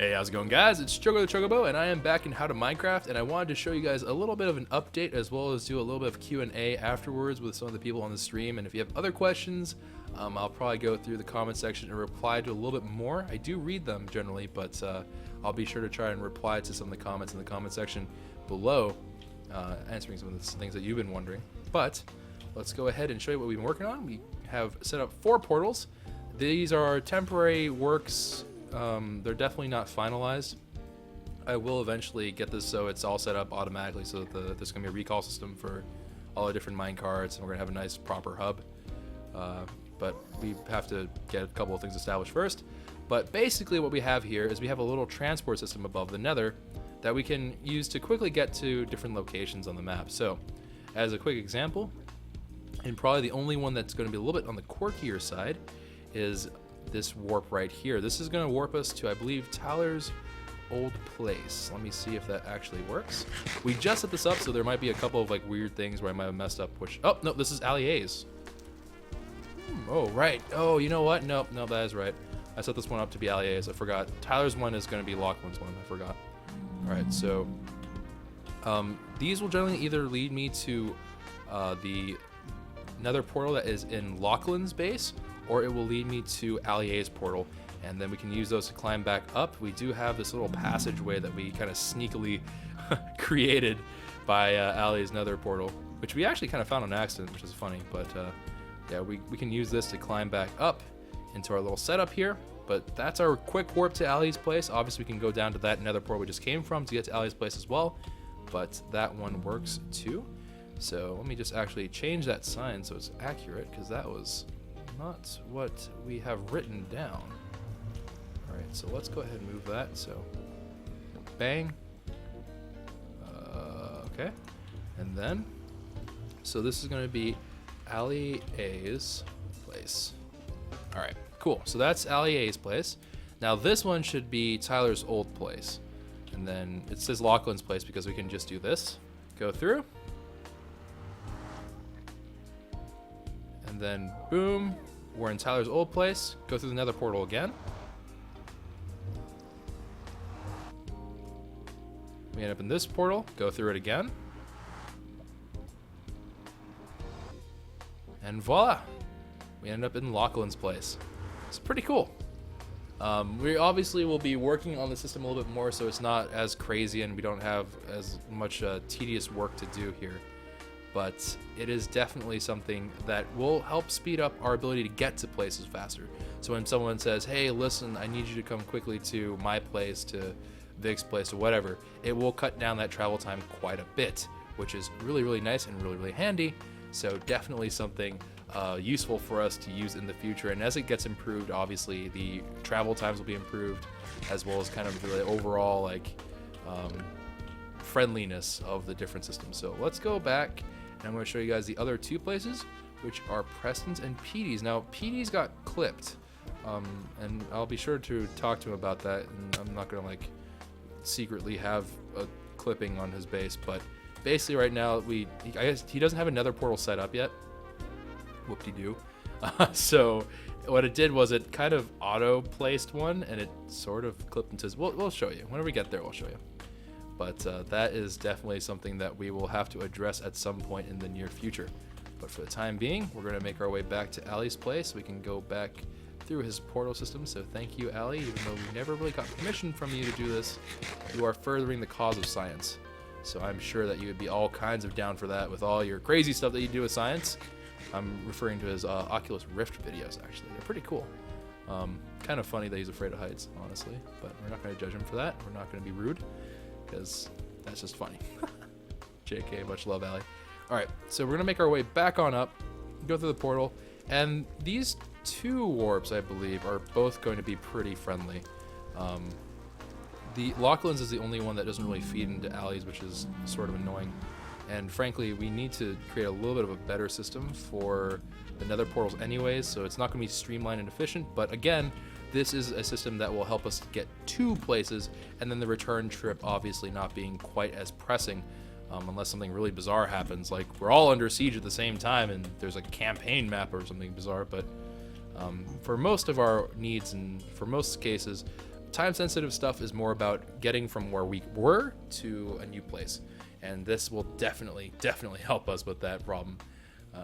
Hey, how's it going, guys? It's Choco the Chocobo, and I am back in How to Minecraft, and I wanted to show you guys a little bit of an update as well as do a little bit of Q&A afterwards with some of the people on the stream. And if you have other questions, I'll probably go through the comment section and reply to a little bit more. I do read them generally, but I'll be sure to try and reply to some of the comments in the comment section below, answering some of the things that you've been wondering. But let's go ahead and show you what we've been working on. We have set up 4 portals. These are temporary works. They're definitely not finalized. I will eventually get this so it's all set up automatically so that there's going to be a recall system for all the different mine carts, and we're going to have a nice proper hub. But we have to get a couple of things established first. But basically what we have here is we have a little transport system above the Nether that we can use to quickly get to different locations on the map. So as a quick example, and probably the only one that's going to be a little bit on the quirkier side, is this warp right here. This is going to warp us to, I believe, Tyler's old place. Let me see if that actually works. We just set this up, so there might be a couple of like weird things where I might have messed up. Which, oh no, this is Ali A's. Oh right. Oh, you know what? No, that is right. I set this one up to be Ali A's. I forgot. Tyler's one is going to be Lachlan's one. I forgot. All right, so these will generally either lead me to the Nether portal that is in Lachlan's base, or it will lead me to Ali A's portal, and then we can use those to climb back up. We do have this little passageway that we kind of sneakily created by Ali's Nether portal, which we actually kind of found on accident, which is funny, but yeah, we can use this to climb back up into our little setup here. But that's our quick warp to Ali's place. Obviously, we can go down to that Nether portal we just came from to get to Ali's place as well, but that one works too. So let me just actually change that sign so it's accurate, because that was not what we have written down. All right, so let's go ahead and move that. So bang. Okay, and then so this is going to be Ali A's place. All right, cool. So that's Ali A's place. Now this one should be Tyler's old place, and then it says Lachlan's place because we can just do this, go through, and then boom, we're in Tyler's old place. Go through the Nether portal again. We end up in this portal, go through it again, and voila, we end up in Lachlan's place. It's pretty cool. We obviously will be working on the system a little bit more, so it's not as crazy and we don't have as much tedious work to do here. But it is definitely something that will help speed up our ability to get to places faster. So when someone says, hey, listen, I need you to come quickly to my place, to Vic's place, or whatever, it will cut down that travel time quite a bit, which is really, really nice and really, really handy. So definitely something useful for us to use in the future. And as it gets improved, obviously the travel times will be improved, as well as kind of the overall like friendliness of the different systems. So let's go back, and I'm going to show you guys the other 2 places, which are Preston's and Petey's. Now Petey's got clipped, and I'll be sure to talk to him about that, and I'm not going to like secretly have a clipping on his base, but basically right now I guess he doesn't have another portal set up yet. Whoop-de-doo. So what it did was it kind of auto placed one, and it sort of clipped into his. We'll show you whenever we get there. We'll show you. But that is definitely something that we will have to address at some point in the near future. But for the time being, we're going to make our way back to Ali's place so we can go back through his portal system. So thank you, Ali. Even though we never really got permission from you to do this, you are furthering the cause of science. So I'm sure that you would be all kinds of down for that with all your crazy stuff that you do with science. I'm referring to his Oculus Rift videos, actually. They're pretty cool. Kind of funny that he's afraid of heights, honestly. But we're not going to judge him for that. We're not going to be rude, because that's just funny. JK, much love, Ali. All right, so we're going to make our way back on up, go through the portal, and these 2 warps, I believe, are both going to be pretty friendly. The Lachlan's is the only one that doesn't really feed into Ali's, which is sort of annoying. And frankly, we need to create a little bit of a better system for the Nether portals anyways, so it's not going to be streamlined and efficient. But again, this is a system that will help us get 2 places, and then the return trip obviously not being quite as pressing, unless something really bizarre happens, like we're all under siege at the same time and there's a campaign map or something bizarre. But for most of our needs and for most cases, time-sensitive stuff is more about getting from where we were to a new place, and this will definitely help us with that problem.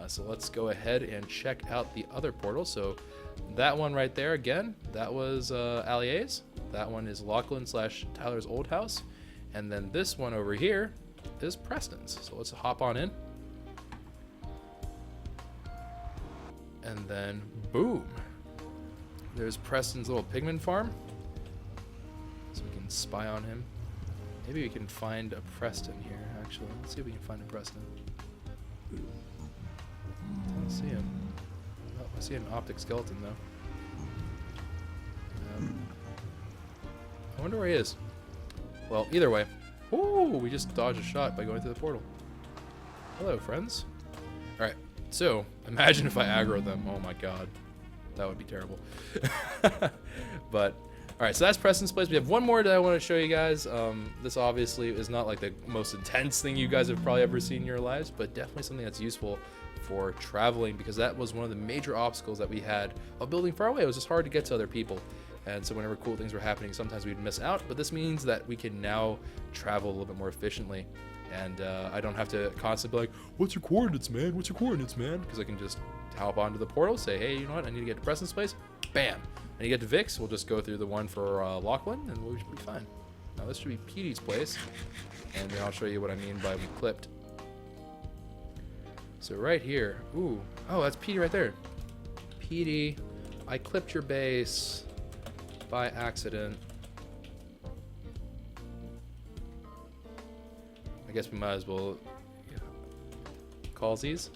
So let's go ahead and check out the other portal. So that one right there, again, that was Ali A's. That one is Lachlan / Tyler's old house. And then this one over here is Preston's. So let's hop on in. And then, boom. There's Preston's little pigman farm. So we can spy on him. Maybe we can find a Preston here, actually. Let's see if we can find a Preston. I don't see him. Oh, I see an optic skeleton, though. I wonder where he is. Well, either way. Ooh, we just dodged a shot by going through the portal. Hello, friends. Alright, so imagine if I aggroed them. Oh my god. That would be terrible. But, alright, so that's Preston's place. We have one more that I want to show you guys. This obviously is not like the most intense thing you guys have probably ever seen in your lives, but definitely something that's useful for traveling, because that was one of the major obstacles that we had of building far away. It was just hard to get to other people. And so whenever cool things were happening, sometimes we'd miss out, but this means that we can now travel a little bit more efficiently. And I don't have to constantly be like, what's your coordinates, man? What's your coordinates, man? Because I can just hop onto the portal, say, hey, you know what? I need to get to Preston's place. Bam. I need to get to Vic's. We'll just go through the one for Lachlan, and we should be fine. Now this should be Petey's place. And then I'll show you what I mean by we clipped. So right here, ooh, oh, that's Petey right there. Petey, I clipped your base by accident. I guess we might as well call these.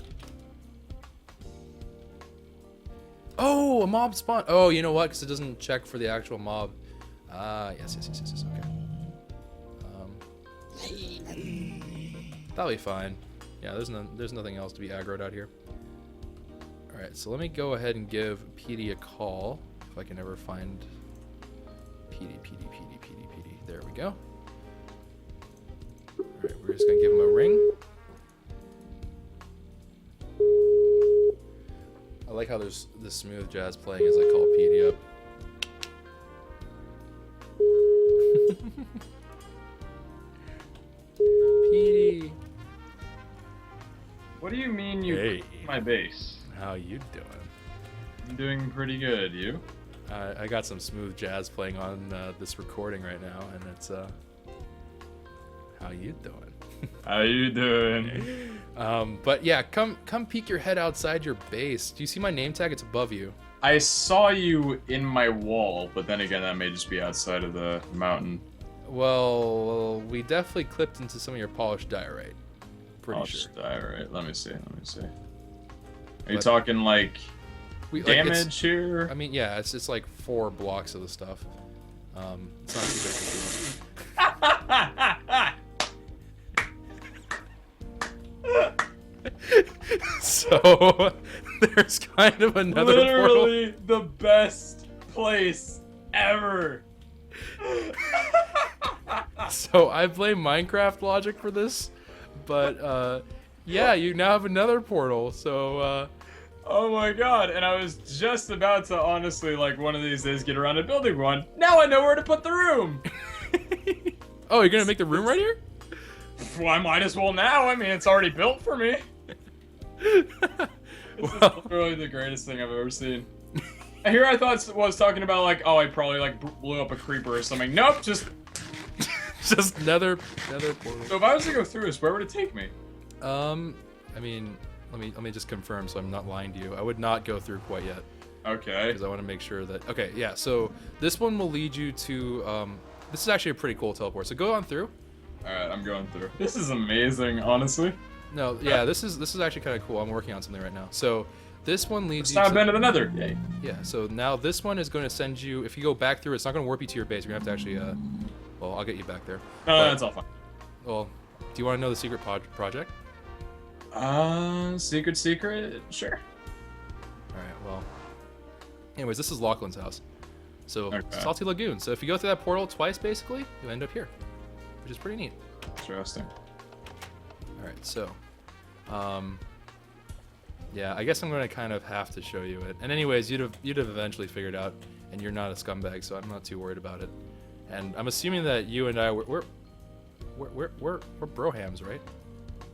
Oh, a mob spawn. Oh, you know what? Because it doesn't check for the actual mob. Yes. Okay. That'll be fine. Yeah, there's nothing else to be aggroed out here. All right, so let me go ahead and give Petey a call if I can ever find Petey. There we go. All right, we're just gonna give him a ring. I like how there's this smooth jazz playing as I call Petey up. Petey. What do you mean you Hey. my base? How you doing? I'm doing pretty good. You? I got some smooth jazz playing on this recording right now, and it's how you doing? How you doing? But yeah, come peek your head outside your base. Do you see my name tag? It's above you. I saw you in my wall, but then again, that may just be outside of the mountain. Well, we definitely clipped into some of your polished diorite. Pretty sure. Alright, let me see. Are you talking like damage here? I mean, yeah, it's like 4 blocks of the stuff. It's not too big. So there's kind of another literally portal. The best place ever. So I blame Minecraft logic for this, but yeah, you now have another portal. So oh my god, and I was just about to honestly, like, one of these days get around to building one. Now I know where to put the room. Oh, you're gonna make the room right here? Well, I might as well now. I mean, it's already built for me. This is literally the greatest thing I've ever seen. Here I thought was talking about, like, oh, I probably, like, blew up a creeper or something. Nope, just Nether portal. So if I was to go through this, where would it take me? I mean, let me just confirm so I'm not lying to you. I would not go through quite yet. Okay. Because I want to make sure that... Okay, yeah, so this one will lead you to... this is actually a pretty cool teleport, so go on through. Alright, I'm going through. This is amazing, honestly. No, yeah, this is actually kind of cool. I'm working on something right now. So this one leads It's you not to... been to the Nether. Yay. Yeah, so now this one is going to send you... If you go back through, it's not going to warp you to your base. You're going to have to actually... well, I'll get you back there. No, that's all fine. Well, do you want to know the secret project? Secret? Sure. Alright, well... Anyways, this is Lachlan's house. So, Okay. Salty Lagoon. So if you go through that portal twice, basically, you end up here. Which is pretty neat. Interesting. Alright, so... yeah, I guess I'm going to kind of have to show you it. And anyways, you'd have eventually figured out and you're not a scumbag, so I'm not too worried about it. And I'm assuming that you and I we're brohams, right?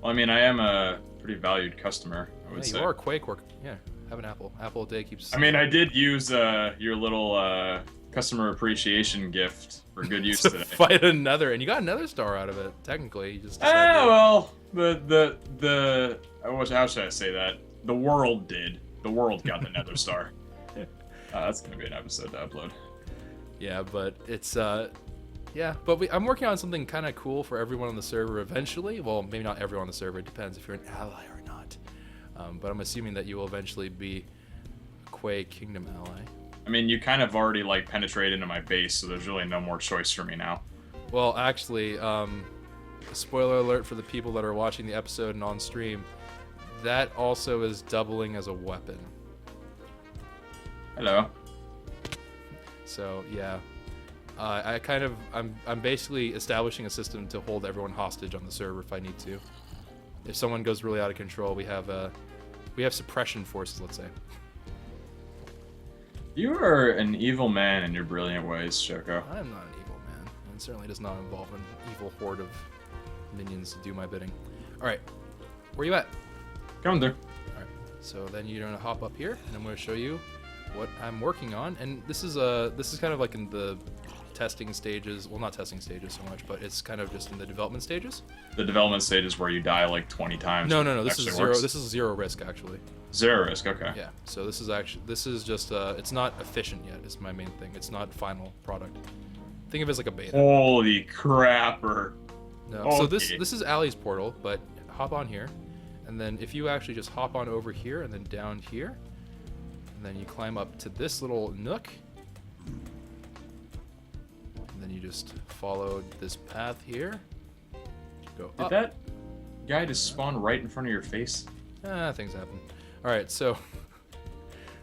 Well, I mean, I am a pretty valued customer, I would Yeah, say. you are a Quake work. Yeah, have an apple. Apple a day keeps. I mean, I did use your little customer appreciation gift for good use to today. fight another, and you got another star out of it. Technically, you just. decided Well, how should I say that? The world did. The world got the Nether star. That's gonna be an episode to upload. Yeah, but it's yeah, but I'm working on something kind of cool for everyone on the server eventually. Well, maybe not everyone on the server. It depends if you're an ally or not. But I'm assuming that you will eventually be a Quake Kingdom ally. I mean, you kind of already like penetrated into my base, so there's really no more choice for me now. Well, actually, spoiler alert for the people that are watching the episode and on stream, that also is doubling as a weapon. Hello. So yeah, I'm basically establishing a system to hold everyone hostage on the server if I need to. If someone goes really out of control, we have suppression forces, let's say. You are an evil man in your brilliant ways, Choco. I am not an evil man, and certainly does not involve an evil horde of minions to do my bidding. All right, where you at? Coming through. All right, so then you're gonna hop up here, and I'm gonna show you what I'm working on. And this is kind of like in the testing stages. Well, not testing stages so much, but it's kind of just in the development stages. The development stage is where you die like 20 times. No. This is zero. Works. This is zero risk actually. Zero risk. Okay. Yeah. So this is just it's not efficient yet. Is my main thing. It's not final product. Think of it as like a beta. Holy crapper. No. Okay. So this is Ali's portal, but hop on here, and then if you actually just hop on over here and then down here, and then you climb up to this little nook, and then you just follow this path here. Go Did up. that guy just spawn right in front of your face? Things happen. All right, so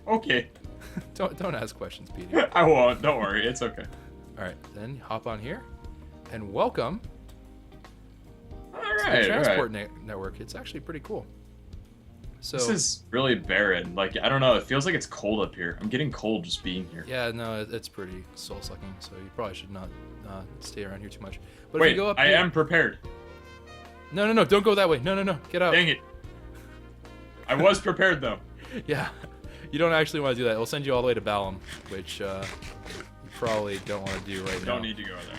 Okay. don't ask questions, Petey. I won't. Don't worry. It's okay. All right, then hop on here, and welcome All to right. the transport all right. network. It's actually pretty cool. So This is really barren. Like, I don't know. It feels like it's cold up here. I'm getting cold just being here. yeah, no, it's pretty soul sucking. So you probably should not stay around here too much. But if Wait, you go up I here, am prepared. No, don't go that way. No, get out. Dang it. I was prepared, though. Yeah, you don't actually want to do that. It'll send you all the way to Balam, which you probably don't want to do right now. Don't need to go there.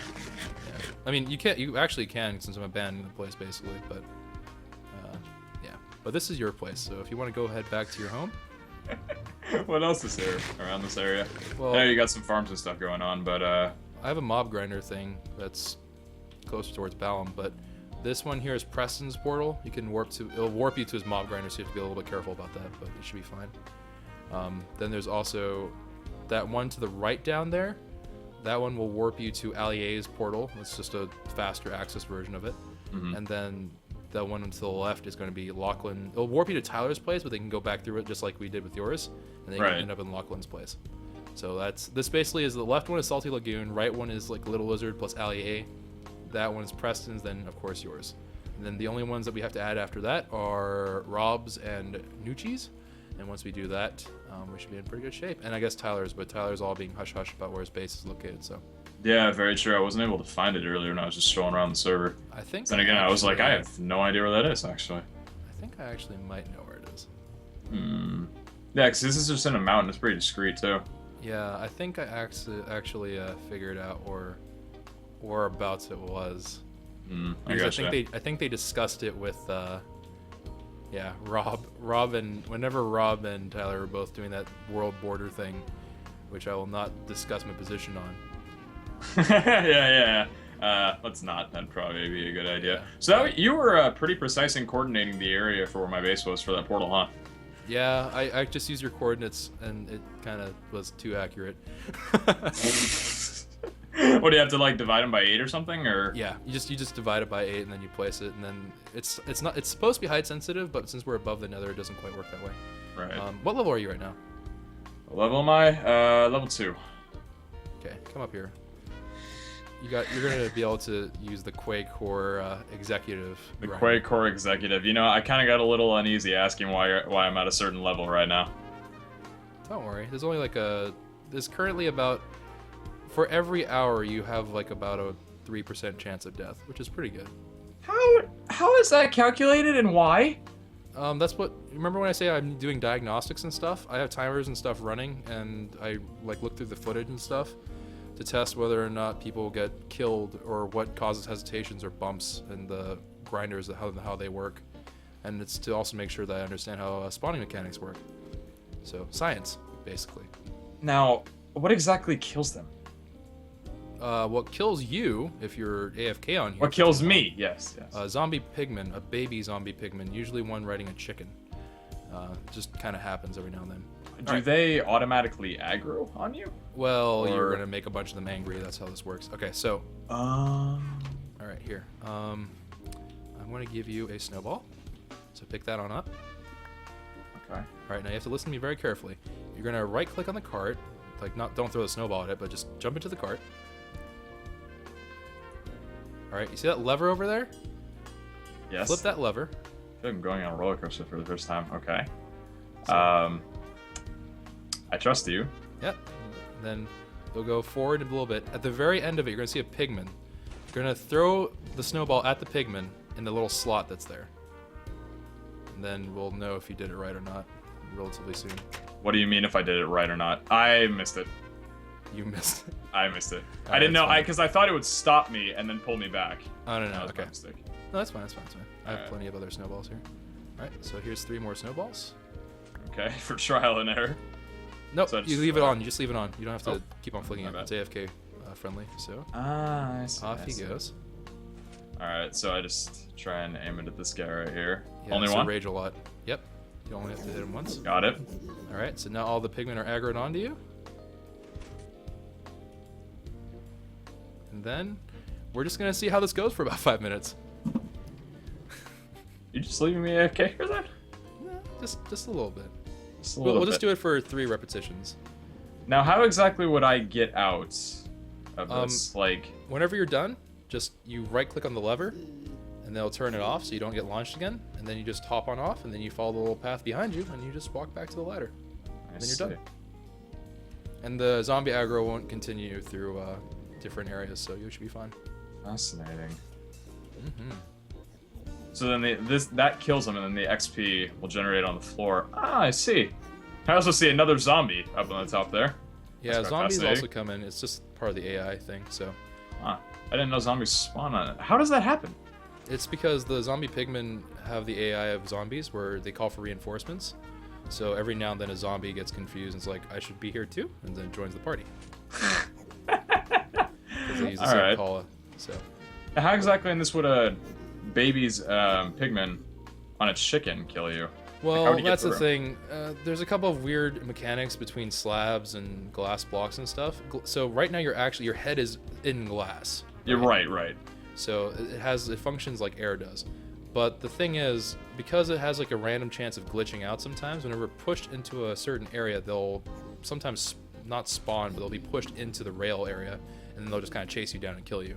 Yeah. I mean, you can't. You actually can since I'm abandoning the place basically, but yeah. But this is your place, so if you want to go head back to your home. What else is there around this area? Well, I know you got some farms and stuff going on, but I have a mob grinder thing that's closer towards Balam, but this one here is Preston's portal. You can it'll warp you to his mob grinder, so you have to be a little bit careful about that, but it should be fine. Then there's also that one to the right down there. That one will warp you to Ali A's portal. It's just a faster access version of it. Mhm. And then the one to the left is going to be Lachlan. It'll warp you to Tyler's place, but they can go back through it just like we did with yours, and they Right. can end up in Lachlan's place. So this basically is the left one is Salty Lagoon, right one is like Little Lizard plus Ali A. That one is Preston's, then of course yours. And then the only ones that we have to add after that are Rob's and Nucci's. And once we do that, we should be in pretty good shape. And I guess Tyler's, but Tyler's all being hush-hush about where his base is located, so. yeah, very true. I wasn't able to find it earlier when I was just strolling around the server. I think. Then again, I was like, I have no idea where that is, actually. I think I actually might know where it is. Yeah, because this is just in a mountain. It's pretty discreet, too. Yeah, I think I actually figured out whereabouts it was. I Because gotcha. I think they discussed it with Rob and whenever Rob and Tyler were both doing that world border thing, which I will not discuss my position on. yeah. Let's not. That'd probably be a good idea. Yeah. So you were pretty precise in coordinating the area for where my base was for that portal, huh? Yeah, I just used your coordinates and it kind of was too accurate. What do you have to like divide them by 8 or something, or? Yeah, you just divide it by 8 and then you place it, and then it's supposed to be height sensitive, but since we're above the Nether, it doesn't quite work that way. Right. What level are you right now? What level am I? Level 2. Okay, come up here. You're gonna be able to use the Quake Core Executive. The grinder. Quake Core Executive. You know, I kind of got a little uneasy asking why I'm at a certain level right now. Don't worry, there's only like a there's currently about, for every hour, you have like about a 3% chance of death, which is pretty good. How is that calculated and why? That's what. Remember when I say I'm doing diagnostics and stuff? I have timers and stuff running, and I like look through the footage and stuff to test whether or not people get killed or what causes hesitations or bumps in the grinders, how they work, and it's to also make sure that I understand how spawning mechanics work. So science, basically. Now, what exactly kills them? What kills you if you're AFK on here? What kills me? Yes. Zombie pigman, a baby zombie pigman, usually one riding a chicken. Just kind of happens every now and then. Do they automatically aggro on you? Well, you're gonna make a bunch of them angry. That's how this works. Okay, so. All right, here. I'm gonna give you a snowball. So pick that on up. Okay. All right, now you have to listen to me very carefully. You're gonna right-click on the cart, like don't throw the snowball at it, but just jump into the cart. All right, you see that lever over there? Yes. Flip that lever. I feel like I'm going on a roller coaster for the first time. Okay. So, I trust you. Yep. Then you'll go forward a little bit. At the very end of it, you're gonna see a pigman. You're gonna throw the snowball at the pigman in the little slot that's there. And then we'll know if you did it right or not relatively soon. What do you mean if I did it right or not? I missed it. You missed it. I missed it. All I didn't right, know, because I thought it would stop me and then pull me back. Oh, no, That was my okay. mistake. No, that's fine, that's fine, that's fine. I have Alright. plenty of other snowballs here. Alright, so here's 3 more snowballs. Okay, for trial and error. Nope, So you just, leave it on. You just leave it on. You don't have to Oh, keep on flicking it. my It's AFK friendly, so Ah, I see. off he goes. Alright, so I just try and aim it at this guy right here. Yeah, Only so one? rage a lot. Yep. You only have to hit him once. Got it. Alright, so now all the pigmen are aggroed onto you. And then we're just gonna see how this goes for about 5 minutes. You just leaving me AFK for that? Yeah, just a little bit. Just a We'll little just bit. do it for 3 repetitions. Now, how exactly would I get out of this? Like, Whenever you're done, just you right click on the lever and they'll turn it off so you don't get launched again, and then you just hop on off and then you follow the little path behind you and you just walk back to the ladder. I Then you're see. done. And the zombie aggro won't continue through different areas, so you should be fine. Fascinating. Mm-hmm. So then that kills them, and then the XP will generate on the floor. Ah, I see. I also see another zombie up on the top there. Yeah, That's quite zombies fascinating. also come in. It's just part of the AI thing, so. Ah, I didn't know zombies spawn on it. How does that happen? It's because the zombie pigmen have the AI of zombies where they call for reinforcements. So every now and then a zombie gets confused and it's like, I should be here too, and then joins the party. Because they use the same Alright. call. So. How exactly in this would a baby's pigman on a chicken kill you? how Well, would you get that's the through? thing. There's a couple of weird mechanics between slabs and glass blocks and stuff. So right now your head is in glass. You're right. So it functions like air does. But the thing is, because it has like a random chance of glitching out sometimes, whenever pushed into a certain area, they'll sometimes not spawn, but they'll be pushed into the rail area, and then they'll just kind of chase you down and kill you.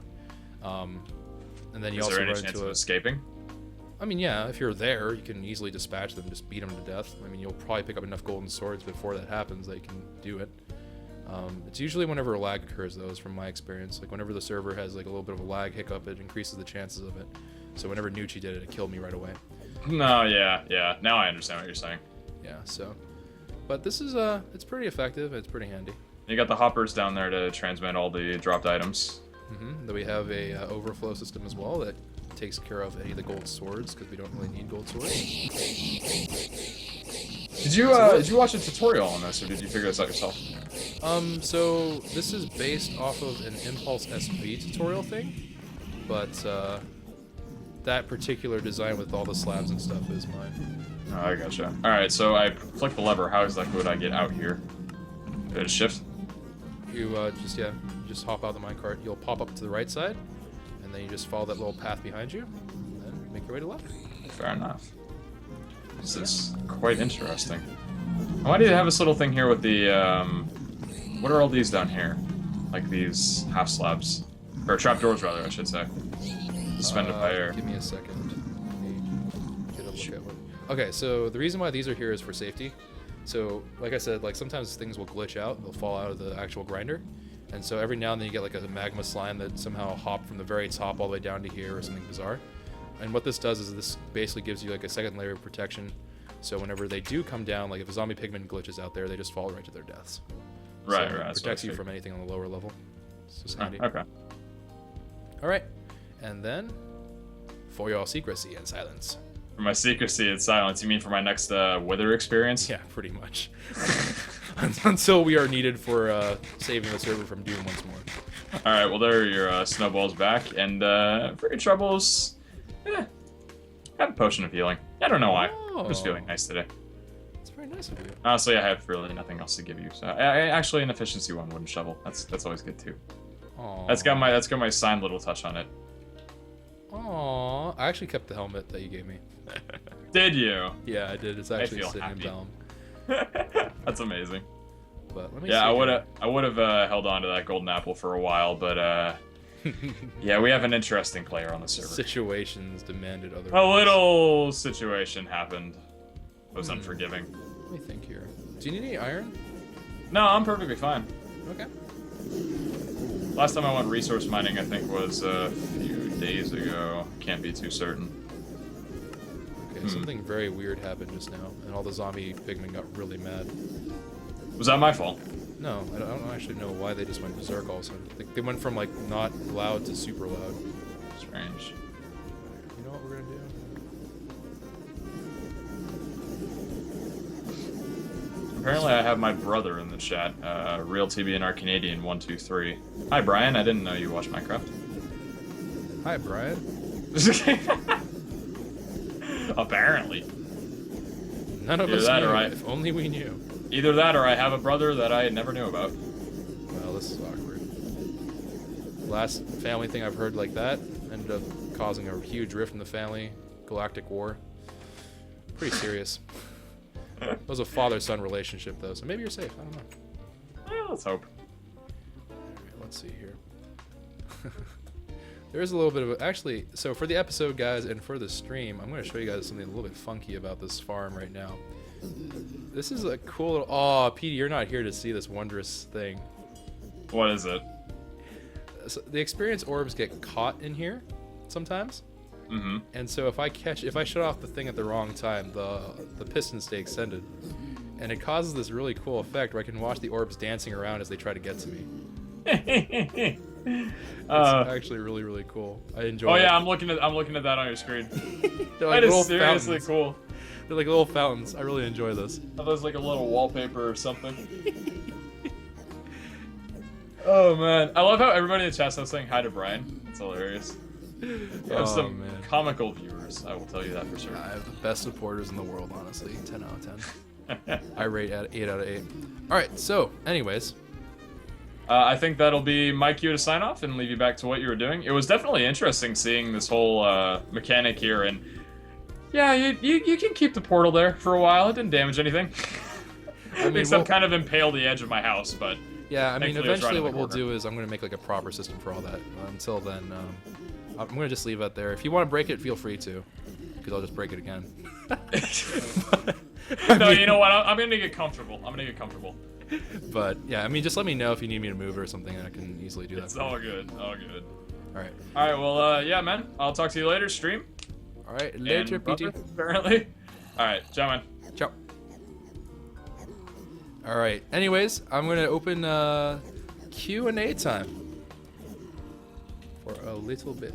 And then you Is also there any run chance into of escaping? I mean, yeah, if you're there, you can easily dispatch them, just beat them to death. I mean, you'll probably pick up enough golden swords before that happens that you can do it. It's usually whenever a lag occurs, though, is from my experience. Like, whenever the server has, like, a little bit of a lag hiccup, it increases the chances of it. So whenever Nucci did it, it killed me right away. No, yeah. Now I understand what you're saying. Yeah, so... But this is, it's pretty effective, it's pretty handy. You got the hoppers down there to transmit all the dropped items. Then we have a overflow system as well that takes care of any of the gold swords, because we don't really need gold swords. Did you watch a tutorial on this, or did you figure this out yourself? So this is based off of an Impulse SV tutorial thing, but that particular design with all the slabs and stuff is mine. Oh, I gotcha. Alright, so I flick the lever. How exactly would I get out here? Did it shift? You just hop out of the minecart. You'll pop up to the right side, and then you just follow that little path behind you, and then make your way to left. Fair enough. This is quite interesting. Why do you have this little thing here with the, what are all these down here? Like these half slabs. Or trapdoors, rather, I should say. Suspended by air. Give me a second. Let me get a look at what... Okay, so the reason why these are here is for safety. So, like I said, like sometimes things will glitch out, they'll fall out of the actual grinder. And so every now and then you get like a magma slime that somehow hopped from the very top all the way down to here or something bizarre. And what this does is this basically gives you like a second layer of protection. So whenever they do come down, like if a zombie pigman glitches out there, they just fall right to their deaths. Right, so right. It protects you from anything on the lower level. It's just handy. Okay. All right. And then, for your secrecy and silence. For my secrecy and silence, you mean for my next Wither experience? Yeah, pretty much. Until we are needed for saving the server from doom once more. Alright, well there are your snowballs back, and for your troubles, have a potion of healing. I don't know why. I'm just feeling nice today. It's very nice of you. Honestly, I have really nothing else to give you. So actually, an efficiency one wooden shovel. That's always good too. Aww. That's got my signed little touch on it. Aww. I actually kept the helmet that you gave me. Did you? Yeah, I did. It's actually feel sitting happy. in Balm. That's amazing. But let me Yeah, see I would have held on to that golden apple for a while, but yeah, we have an interesting player on the server. Situations demanded otherwise. A little situation happened. It was unforgiving. Let me think here. Do you need any iron? No, I'm perfectly fine. Okay. Last time I went resource mining, I think, was a few days ago. Can't be too certain. Okay, something very weird happened just now, and all the zombie pigmen got really mad. Was that my fault? No, I don't actually know why they just went berserk all of a sudden. They went from, like, not loud to super loud. Strange. You know what we're gonna do? Apparently I have my brother in the chat, Real TBNR Canadian 123. Hi Brian, I didn't know you watched Minecraft. Hi, Brian. Apparently. None of us knew. If only we knew. Either that or I have a brother that I never knew about. Well, this is awkward. Last family thing I've heard like that ended up causing a huge rift in the family. Galactic war. Pretty serious. It was a father-son relationship, though, so maybe you're safe. I don't know. Well, let's hope. Alright, let's see here. There is a little bit of actually, so for the episode, guys, and for the stream, I'm going to show you guys something a little bit funky about this farm right now. This is a cool little... Oh, Petey, you're not here to see this wondrous thing. What is it? So the experience orbs get caught in here sometimes. Mm-hmm. And so if I shut off the thing at the wrong time, the pistons stay extended. And it causes this really cool effect where I can watch the orbs dancing around as they try to get to me. It's actually really, really cool. I enjoy it. Oh yeah, I'm looking at that on your screen. They're like that is little seriously fountains. cool. They're like little fountains. I really enjoy this. Are those like a little wallpaper or something? Oh man, I love how everybody in the chat is saying hi to Brian. It's hilarious. You have some comical viewers, I will tell you that for sure. I have the best supporters in the world, honestly. 10 out of 10. I rate at 8 out of 8. Alright, so, anyways. I think that'll be my cue to sign off and leave you back to what you were doing. It was definitely interesting seeing this whole mechanic here, and yeah, you can keep the portal there for a while. It didn't damage anything. I mean, except kind of impale the edge of my house, but yeah, I mean, eventually what we'll corner. do is I'm going to make like a proper system for all that. Until then, I'm going to just leave it there. If you want to break it, feel free to, because I'll just break it again. No, you know what? I'm going to get comfortable. But yeah, I mean, just let me know if you need me to move or something, and I can easily do that. It's all good. All good. All right. All right. Well, yeah, man. I'll talk to you later. Stream. All right. Later, Petey. Apparently. All right. Ciao, man. Ciao. All right. Anyways, I'm gonna open Q&A time for a little bit.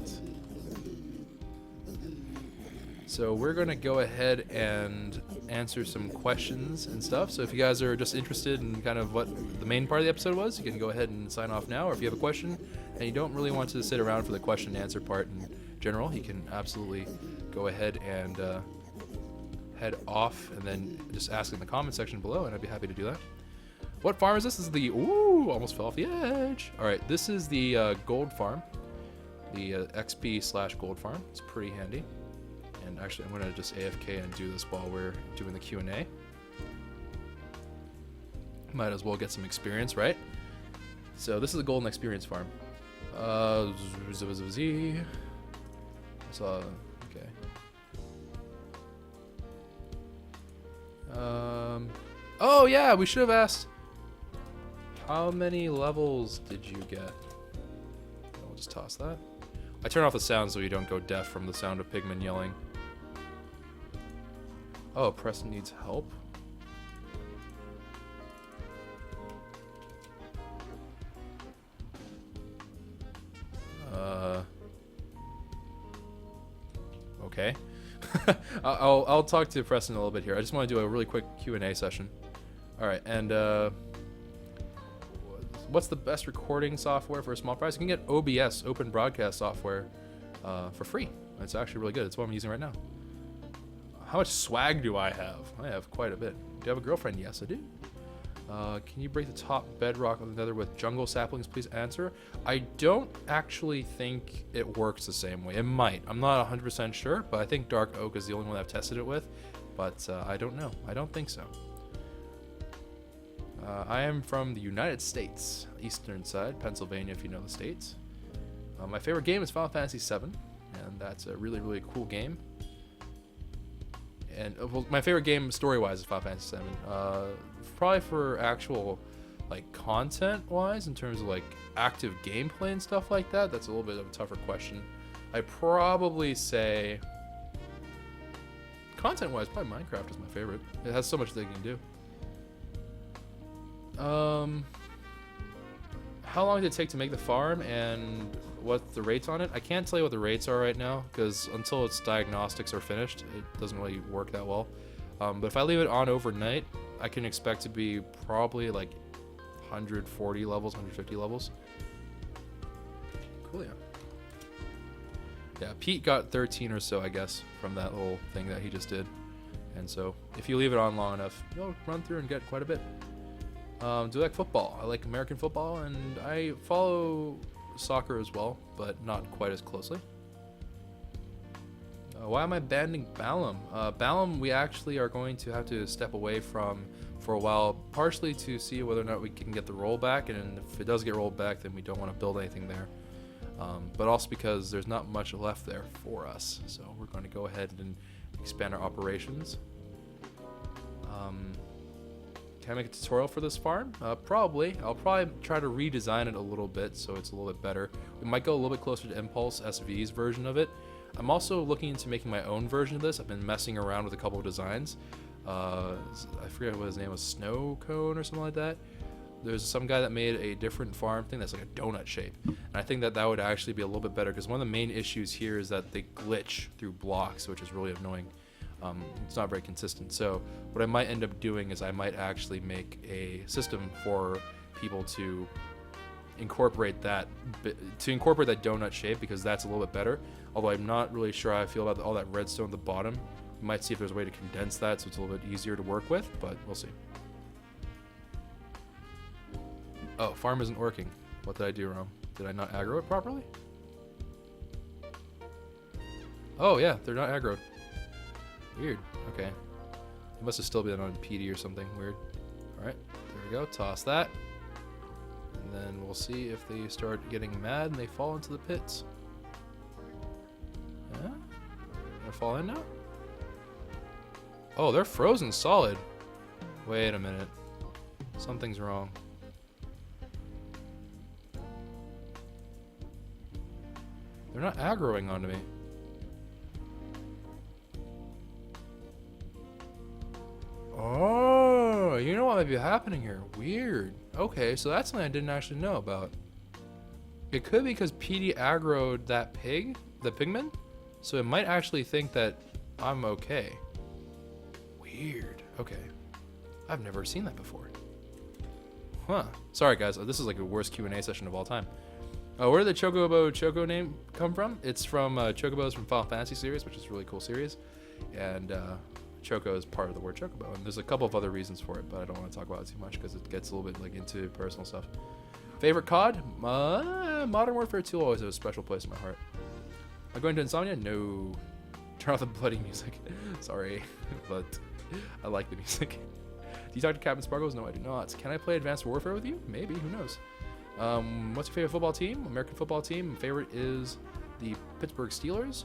So we're gonna go ahead and answer some questions and stuff. So if you guys are just interested in kind of what the main part of the episode was, you can go ahead and sign off now. Or if you have a question and you don't really want to sit around for the question and answer part in general, you can absolutely go ahead and head off and then just ask in the comment section below, and I'd be happy to do that. What farm is this? This is the... Ooh, almost fell off the edge. All right, this is the gold farm. The XP/gold farm. It's pretty handy. And actually, I'm going to just AFK and do this while we're doing the Q&A. Might as well get some experience, right? So this is a golden experience farm. So, okay. Oh yeah, we should have asked. How many levels did you get? We'll just toss that. I turn off the sound so you don't go deaf from the sound of pigmen yelling. Oh, Preston needs help. Okay. I'll talk to Preston a little bit here. I just want to do a really quick Q&A session. All right, and what's the best recording software for a small price? You can get OBS, Open Broadcast Software, for free. It's actually really good. It's what I'm using right now. How much swag do I have? I have quite a bit. Do you have a girlfriend? Yes, I do. Can you break the top bedrock of the Nether with jungle saplings? Please answer. I don't actually think it works the same way. It might. I'm not 100% sure, but I think dark oak is the only one I've tested it with. But I don't know. I don't think so. I am from the United States, eastern side, Pennsylvania, if you know the states. My favorite game is Final Fantasy VII, and that's a really, really cool game. And well, my favorite game story-wise is Final Fantasy VII. Probably for actual like content-wise, in terms of like active gameplay and stuff like that, that's a little bit of a tougher question. I'd probably say content-wise, probably Minecraft is my favorite. It has so much they can do. How long did it take to make the farm, and what's the rates on it? I can't tell you what the rates are right now, because until its diagnostics are finished, it doesn't really work that well. But if I leave it on overnight, I can expect to be probably like 140 levels, 150 levels. Cool, yeah. Yeah, Pete got 13 or so, I guess, from that little thing that he just did. And so, if you leave it on long enough, you'll run through and get quite a bit. Do I like football? I like American football, and I follow soccer as well, but not quite as closely. Why am I banning Balam? Balam, we actually are going to have to step away from for a while, partially to see whether or not we can get the roll back, and if it does get rolled back, then we don't want to build anything there. But also because there's not much left there for us, so we're going to go ahead and expand our operations. Can I make a tutorial for this farm? Probably. I'll probably try to redesign it a little bit so it's a little bit better. We might go a little bit closer to Impulse SV's version of it. I'm also looking into making my own version of this. I've been messing around with a couple of designs. I forget what his name was, Snow Cone or something like that. There's some guy that made a different farm thing that's like a donut shape. And I think that that would actually be a little bit better, because one of the main issues here is that they glitch through blocks, which is really annoying. It's not very consistent. So what I might end up doing is I might actually make a system for people to incorporate that donut shape, because that's a little bit better. Although I'm not really sure how I feel about all that redstone at the bottom. We might see if there's a way to condense that so it's a little bit easier to work with, but we'll see. Oh, farm isn't working. What did I do wrong? Did I not aggro it properly? Oh yeah, they're not aggroed. Weird. Okay. It must have still been on Petey or something weird. Alright, there we go. Toss that. And then we'll see if they start getting mad and they fall into the pits. Yeah? Gonna fall in now? Oh, they're frozen solid. Wait a minute. Something's wrong. They're not aggroing onto me. Oh, you know what might be happening here? Weird. Okay, so that's something I didn't actually know about. It could be because Petey aggroed that pig, the pigman, so it might actually think that I'm okay. Weird. Okay. I've never seen that before. Huh. Sorry guys, this is like the worst Q&A session of all time. Where did the Choco name come from? It's from Chocobos from Final Fantasy series, which is a really cool series. And Choco is part of the word Chocobo, and there's a couple of other reasons for it, but I don't want to talk about it too much because it gets a little bit like into personal stuff. Favorite COD? Modern Warfare 2 always has a special place in my heart. Am I going to Insomnia? No. Turn off the bloody music. Sorry, but I like the music. Do you talk to Captain Sparkles? No, I do not. Can I play Advanced Warfare with you? Maybe. Who knows? What's your favorite football team? American football team. My favorite is the Pittsburgh Steelers.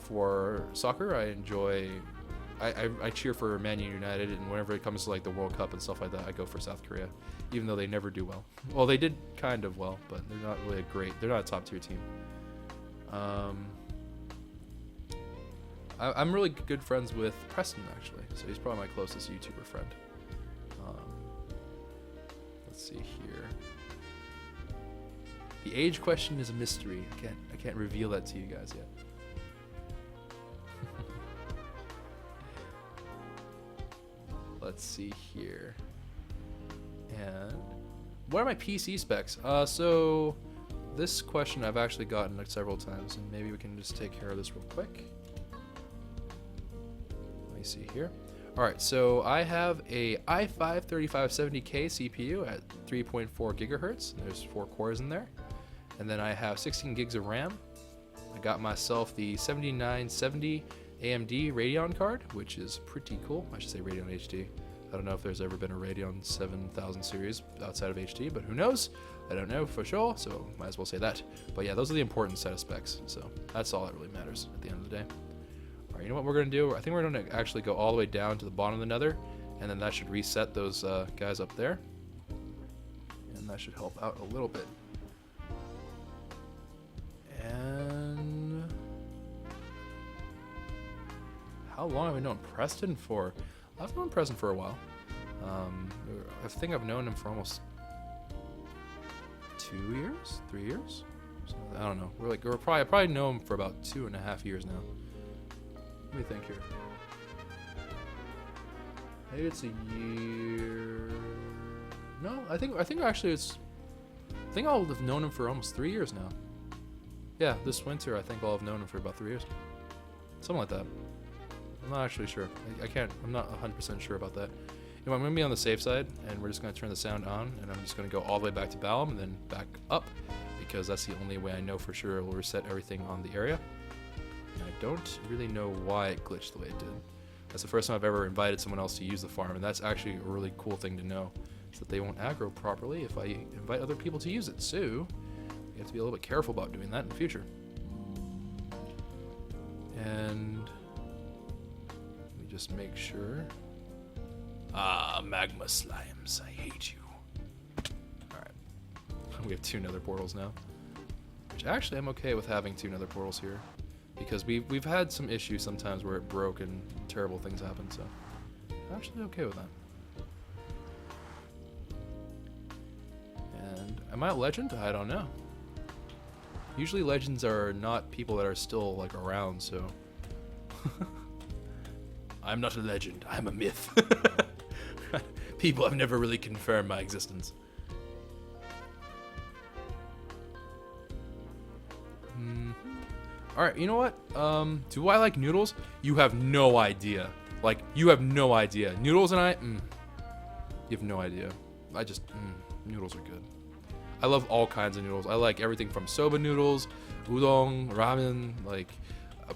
For soccer, I I cheer for Man United, and whenever it comes to like the World Cup and stuff like that, I go for South Korea, even though they never do well. Well, they did kind of well, but they're not really they're not a top tier team. I'm really good friends with Preston, actually, so he's probably my closest YouTuber friend. Let's see here. The age question is a mystery. I can't reveal that to you guys yet. Let's see here. And what are my PC specs? So this question I've actually gotten several times, and maybe we can just take care of this real quick. Let me see here. All right, so I have a i5 3570K CPU at 3.4 gigahertz. There's 4 cores in there. And then I have 16 gigs of RAM. I got myself the 7970 AMD Radeon card, which is pretty cool. I should say Radeon HD. I don't know if there's ever been a Radeon 7000 series outside of HD, but who knows? I don't know for sure, so might as well say that. But yeah, those are the important set of specs, so that's all that really matters at the end of the day. All right, you know what we're going to do? I think we're going to actually go all the way down to the bottom of the Nether, and then that should reset those guys up there. And that should help out a little bit. And how long have I known Preston for? I've known Preston for a while. I think I've known him for almost 2 years, 3 years. So, I don't know. I probably know him for about 2.5 years now. Let me think here. Maybe it's a year. No, I think actually I think I'll have known him for almost 3 years now. Yeah, this winter I think I'll have known him for about 3 years. Something like that. I'm not actually sure. I'm not 100% sure about that. You know, I'm going to be on the safe side, and we're just going to turn the sound on, and I'm just going to go all the way back to Balam and then back up, because that's the only way I know for sure it will reset everything on the area. And I don't really know why it glitched the way it did. That's the first time I've ever invited someone else to use the farm, and that's actually a really cool thing to know, is that they won't aggro properly if I invite other people to use it. So you have to be a little bit careful about doing that in the future. And let me just make sure. Ah, magma slimes, I hate you. Alright. We have 2 nether portals now. Which actually I'm okay with having 2 nether portals here. Because we've had some issues sometimes where it broke and terrible things happened, so I'm actually okay with that. And am I a legend? I don't know. Usually legends are not people that are still like around, so I'm not a legend, I'm a myth. People have never really confirmed my existence. Alright, you know what? Do I like noodles? You have no idea. Like, you have no idea. Noodles and I, you have no idea. Noodles are good. I love all kinds of noodles. I like everything from soba noodles, udon, ramen, like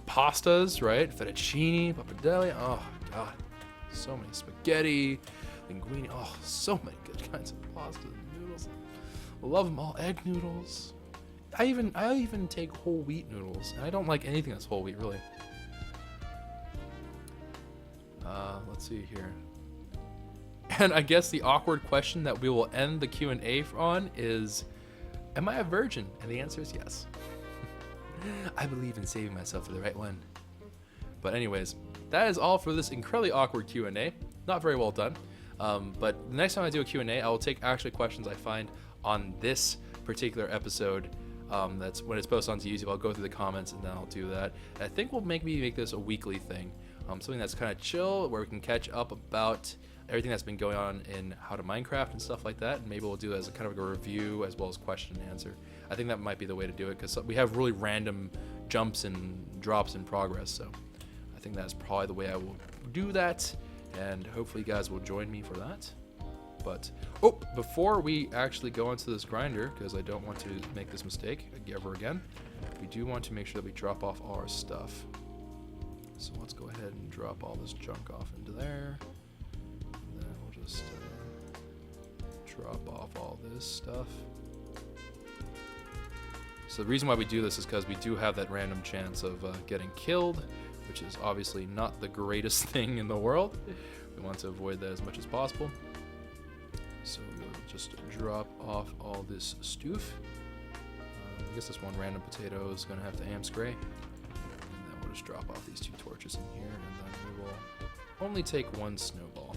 pastas, right? Fettuccine, pappardelle. Oh, God. So many spaghetti, linguine. Oh, so many good kinds of pasta and noodles. I love them all. Egg noodles. I even take whole wheat noodles. I don't like anything that's whole wheat, really. Let's see here. And I guess the awkward question that we will end the Q&A on is, am I a virgin? And the answer is yes. I believe in saving myself for the right one. But anyways, that is all for this incredibly awkward Q&A. Not very well done. But the next time I do a Q&A, I will take actually questions I find on this particular episode. That's when it's posted onto YouTube. I'll go through the comments and then I'll do that. And I think we'll maybe make this a weekly thing. Something that's kind of chill, where we can catch up about everything that's been going on in How to Minecraft and stuff like that. And maybe we'll do it as a kind of a review as well as question and answer. I think that might be the way to do it, because we have really random jumps and drops in progress. So I think that's probably the way I will do that. And hopefully you guys will join me for that. But, before we actually go into this grinder, because I don't want to make this mistake ever again, we do want to make sure that we drop off all our stuff. So let's go ahead and drop all this junk off into there. And then we'll just drop off all this stuff. So the reason why we do this is because we do have that random chance of getting killed which is obviously not the greatest thing in the world. We want to avoid that as much as possible. So we'll just drop off all this stuff. I guess this one random potato is going to have to amp spray. And then we'll just drop off these 2 torches in here, and then we will only take 1 snowball.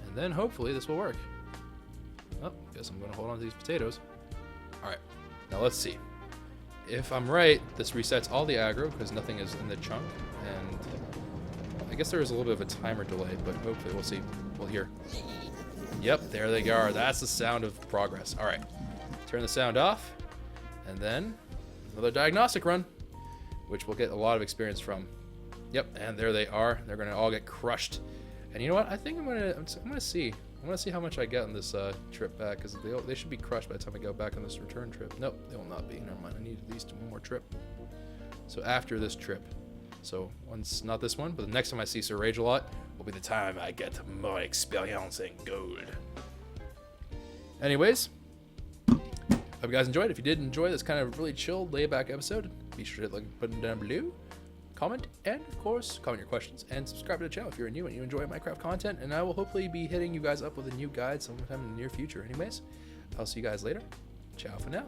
And then hopefully this will work. Oh, guess I'm going to hold on to these potatoes. Alright, now let's see. If I'm right, this resets all the aggro because nothing is in the chunk, and I guess there is a little bit of a timer delay, but hopefully we'll see. We'll hear. Yep, there they are. That's the sound of progress. Alright, turn the sound off, and then another diagnostic run, which we'll get a lot of experience from. Yep, and there they are. They're going to all get crushed. And you know what? I think I'm gonna see. I want to see how much I get on this trip back, because they should be crushed by the time I go back on this return trip. Nope, they will not be. Never mind. I need at least 1 more trip. So after this trip, so once, not this one, but the next time I see Sir Rage a lot will be the time I get more experience in gold. Anyways, hope you guys enjoyed. If you did enjoy this kind of really chill, laid-back episode, be sure to hit the like button down below. Comment, and of course, comment your questions, and subscribe to the channel if you're new and you enjoy Minecraft content, and I will hopefully be hitting you guys up with a new guide sometime in the near future. Anyways, I'll see you guys later. Ciao for now.